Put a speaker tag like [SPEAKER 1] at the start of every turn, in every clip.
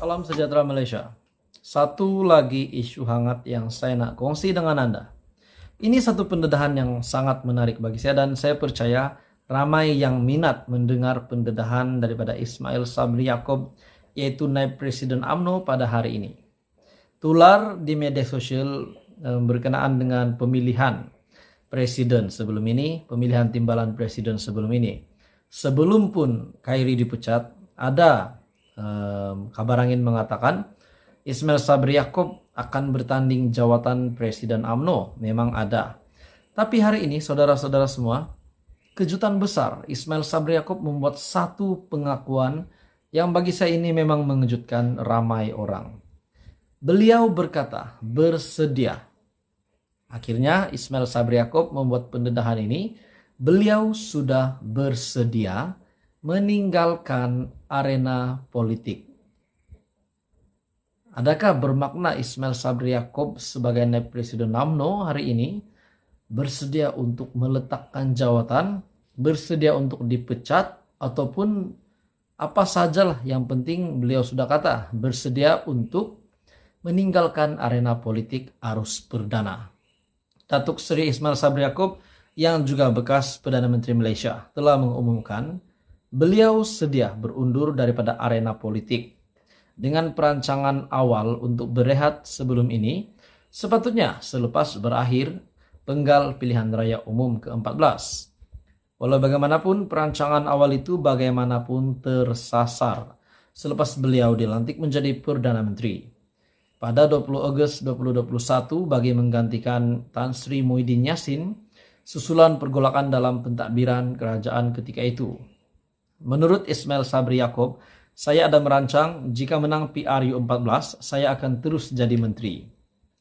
[SPEAKER 1] Salam sejahtera Malaysia. Satu lagi isu hangat yang saya nak kongsi dengan Anda. Ini satu pendedahan yang sangat menarik bagi saya dan saya percaya ramai yang minat mendengar pendedahan daripada Ismail Sabri Yaakob, yaitu Naib Presiden UMNO pada hari ini. Tular di media sosial berkenaan dengan pemilihan presiden sebelum ini, pemilihan timbalan presiden sebelum ini. Sebelum pun Khairi dipecat, ada kabar angin mengatakan Ismail Sabri Yaakob akan bertanding jawatan Presiden UMNO. Memang ada. Tapi hari ini saudara-saudara semua, kejutan besar. Ismail Sabri Yaakob membuat satu pengakuan yang bagi saya ini memang mengejutkan ramai orang. Beliau berkata bersedia. Akhirnya Ismail Sabri Yaakob membuat pendedahan ini. Beliau sudah bersedia meninggalkan arena politik. Adakah bermakna Ismail Sabri Yaakob sebagai Naib Presiden UMNO hari ini bersedia untuk meletakkan jawatan, bersedia untuk dipecat, ataupun apa sajalah yang penting beliau sudah kata bersedia untuk meninggalkan arena politik arus perdana. Datuk Seri Ismail Sabri Yaakob yang juga bekas Perdana Menteri Malaysia telah mengumumkan beliau sedia berundur daripada arena politik. Dengan perancangan awal untuk berehat sebelum ini, sepatutnya selepas berakhir penggal pilihan raya umum ke-14. Walau bagaimanapun perancangan awal itu bagaimanapun tersasar selepas beliau dilantik menjadi Perdana Menteri. Pada 20 Ogos 2021 bagi menggantikan Tan Sri Muhyiddin Yassin, susulan pergolakan dalam pentadbiran kerajaan ketika itu. Menurut Ismail Sabri Yaakob, saya ada merancang jika menang PRU 14, saya akan terus jadi menteri.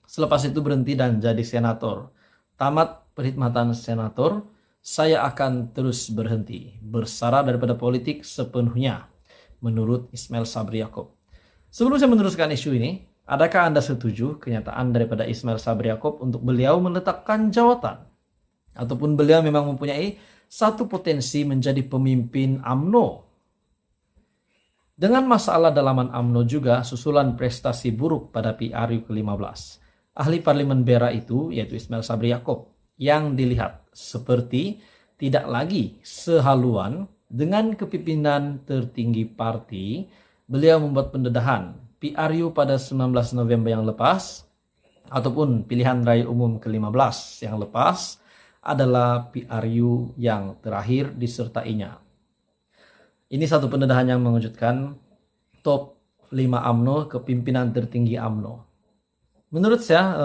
[SPEAKER 1] Selepas itu berhenti dan jadi senator. Tamat perkhidmatan senator, saya akan terus berhenti. Bersara daripada politik sepenuhnya, menurut Ismail Sabri Yaakob. Sebelum saya meneruskan isu ini, adakah Anda setuju kenyataan daripada Ismail Sabri Yaakob untuk beliau meletakkan jawatan? Ataupun beliau memang mempunyai satu potensi menjadi pemimpin UMNO. Dengan masalah dalaman UMNO juga susulan prestasi buruk pada PRU ke-15. Ahli Parlimen Berak itu yaitu Ismail Sabri Yaakob yang dilihat seperti tidak lagi sehaluan dengan kepimpinan tertinggi parti. Beliau membuat pendedahan PRU pada 19 November yang lepas ataupun pilihan raya umum ke-15 yang lepas adalah PRU yang terakhir disertainya. Ini satu pendedahan yang mengejutkan. Top 5 UMNO, kepimpinan tertinggi UMNO. Menurut saya,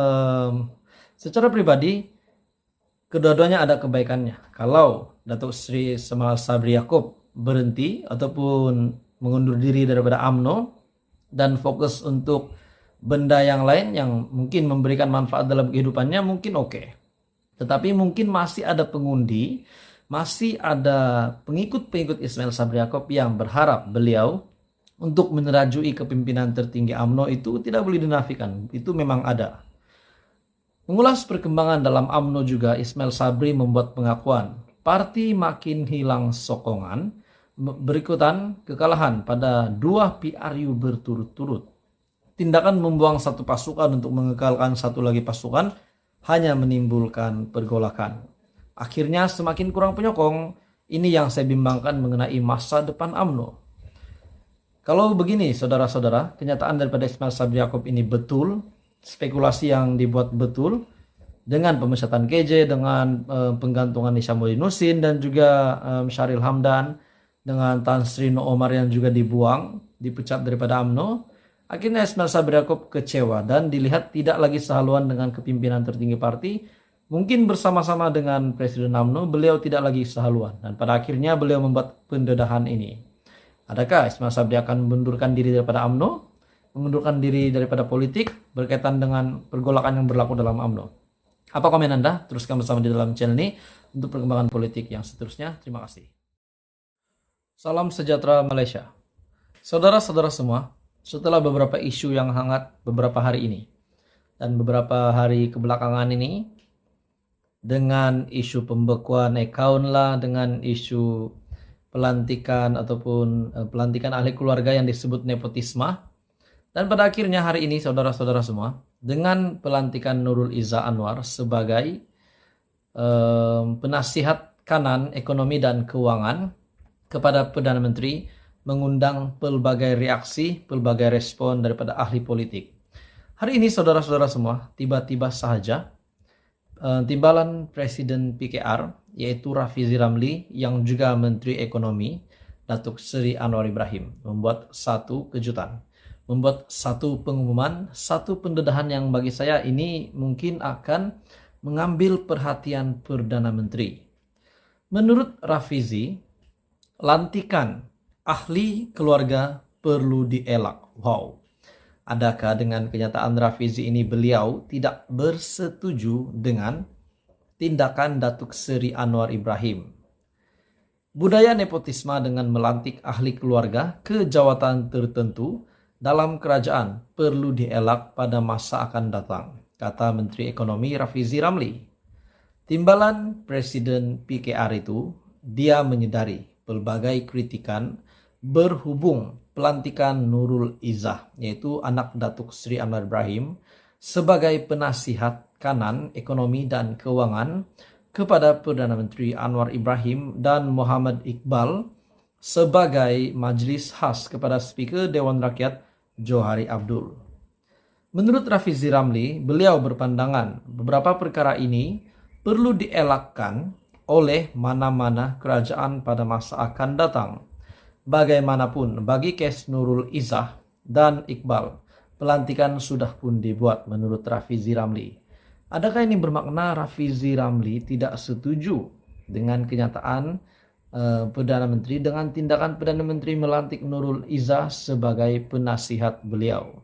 [SPEAKER 1] secara pribadi, kedua-duanya ada kebaikannya. Kalau Datuk Seri Ismail Sabri Yaakob berhenti ataupun mengundur diri daripada UMNO dan fokus untuk benda yang lain yang mungkin memberikan manfaat dalam kehidupannya, mungkin oke. Tetapi mungkin masih ada pengundi, masih ada pengikut-pengikut Ismail Sabri Yaakob yang berharap beliau untuk menerajui kepimpinan tertinggi UMNO itu tidak boleh dinafikan. Itu memang ada. Mengulas perkembangan dalam UMNO juga, Ismail Sabri membuat pengakuan parti makin hilang sokongan berikutan kekalahan pada 2 PRU berturut-turut. Tindakan membuang satu pasukan untuk mengekalkan satu lagi pasukan hanya menimbulkan pergolakan. Akhirnya semakin kurang penyokong. Ini yang saya bimbangkan mengenai masa depan UMNO. Kalau begini saudara-saudara, kenyataan daripada Ismail Sabri Yaakob ini betul, spekulasi yang dibuat betul, dengan pemecatan KJ, dengan penggantungan Hishamuddin Nussin dan juga Syahril Hamdan, dengan Tan Sri Noh Omar yang juga dibuang, dipecat daripada UMNO. Akhirnya Ismail Sabri Yaakob kecewa dan dilihat tidak lagi sehaluan dengan kepimpinan tertinggi parti. Mungkin bersama-sama dengan Presiden UMNO beliau tidak lagi sehaluan. Dan pada akhirnya beliau membuat pendedahan ini. Adakah Ismail Sabri akan mengundurkan diri daripada UMNO? Mengundurkan diri daripada politik berkaitan dengan pergolakan yang berlaku dalam UMNO? Apa komen Anda? Teruskan bersama di dalam channel ini untuk perkembangan politik yang seterusnya. Terima kasih. Salam sejahtera Malaysia. Saudara-saudara semua, setelah beberapa isu yang hangat beberapa hari ini dan beberapa hari kebelakangan ini, dengan isu pembekuan account lah, dengan isu pelantikan ataupun pelantikan ahli keluarga yang disebut nepotisme, Dan pada akhirnya hari ini saudara-saudara semua, dengan pelantikan Nurul Izzah Anwar sebagai penasihat kanan ekonomi dan keuangan kepada Perdana Menteri, mengundang pelbagai reaksi, pelbagai respon daripada ahli politik. Hari ini saudara-saudara semua, tiba-tiba sahaja timbalan Presiden PKR yaitu Rafizi Ramli yang juga Menteri Ekonomi Datuk Seri Anwar Ibrahim membuat satu kejutan, membuat satu pengumuman, satu pendedahan yang bagi saya ini mungkin akan mengambil perhatian Perdana Menteri. Menurut Rafizi, lantikan ahli keluarga perlu dielak. Wow. Adakah dengan kenyataan Rafizi ini beliau tidak bersetuju dengan tindakan Datuk Seri Anwar Ibrahim? Budaya nepotisme dengan melantik ahli keluarga ke jawatan tertentu dalam kerajaan perlu dielak pada masa akan datang, kata Menteri Ekonomi Rafizi Ramli. Timbalan Presiden PKR itu, dia menyedari pelbagai kritikan berhubung pelantikan Nurul Izzah, yaitu anak Datuk Seri Anwar Ibrahim, sebagai penasihat kanan ekonomi dan keuangan kepada Perdana Menteri Anwar Ibrahim dan Muhammad Iqbal sebagai majlis khas kepada Speaker Dewan Rakyat Johari Abdul. Menurut Rafizi Ramli, beliau berpandangan beberapa perkara ini perlu dielakkan oleh mana-mana kerajaan pada masa akan datang. Bagaimanapun, bagi kes Nurul Izzah dan Iqbal, pelantikan sudah pun dibuat menurut Rafizi Ramli. Adakah ini bermakna Rafizi Ramli tidak setuju dengan kenyataan Perdana Menteri, dengan tindakan Perdana Menteri melantik Nurul Izzah sebagai penasihat beliau,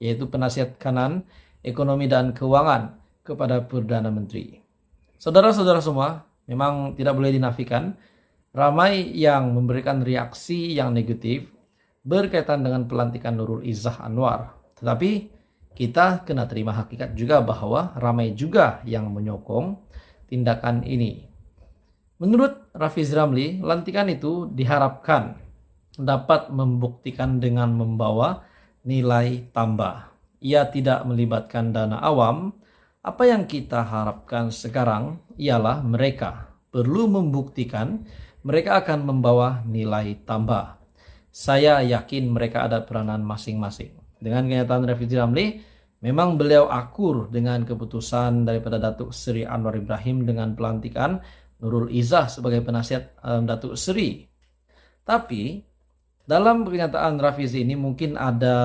[SPEAKER 1] yaitu penasihat kanan ekonomi dan keuangan kepada Perdana Menteri? Saudara-saudara semua, memang tidak boleh dinafikan, ramai yang memberikan reaksi yang negatif berkaitan dengan pelantikan Nurul Izzah Anwar. Tetapi kita kena terima hakikat juga bahwa ramai juga yang menyokong tindakan ini. Menurut Rafizi Ramli, lantikan itu diharapkan dapat membuktikan dengan membawa nilai tambah. Ia tidak melibatkan dana awam. Apa yang kita harapkan sekarang ialah mereka perlu membuktikan mereka akan membawa nilai tambah. Saya yakin mereka ada peranan masing-masing. Dengan kenyataan Rafizi Ramli, memang beliau akur dengan keputusan daripada Datuk Seri Anwar Ibrahim dengan pelantikan Nurul Izzah sebagai penasihat Datuk Seri. Tapi dalam pernyataan Rafizi ini mungkin ada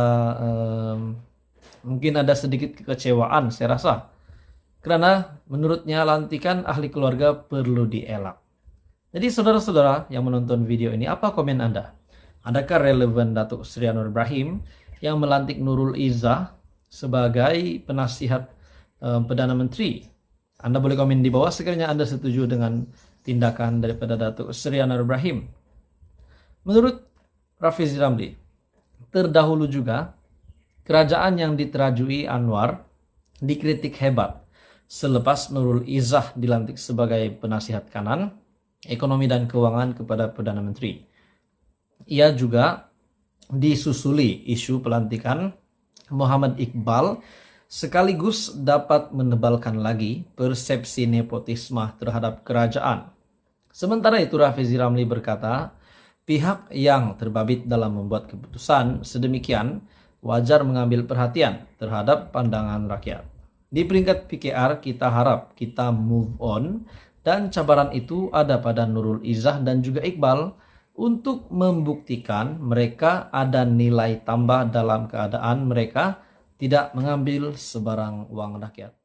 [SPEAKER 1] sedikit kekecewaan saya rasa. Karena menurutnya lantikan ahli keluarga perlu dielak. Jadi saudara-saudara yang menonton video ini, apa komen Anda? Adakah relevan Datuk Seri Anwar Ibrahim yang melantik Nurul Izzah sebagai penasihat Perdana Menteri? Anda boleh komen di bawah sekiranya Anda setuju dengan tindakan daripada Datuk Seri Anwar Ibrahim. Menurut Rafizi Ramli, terdahulu juga kerajaan yang diterajui Anwar dikritik hebat selepas Nurul Izzah dilantik sebagai penasihat kanan ekonomi dan keuangan kepada Perdana Menteri. Ia juga disusuli isu pelantikan Muhammad Iqbal, sekaligus dapat menebalkan lagi persepsi nepotisme terhadap kerajaan. Sementara itu Rafizi Ramli berkata, pihak yang terbabit dalam membuat keputusan sedemikian wajar mengambil perhatian terhadap pandangan rakyat. Di peringkat PKR kita harap kita move on, dan cabaran itu ada pada Nurul Izzah dan juga Iqbal untuk membuktikan mereka ada nilai tambah dalam keadaan mereka tidak mengambil sebarang uang rakyat.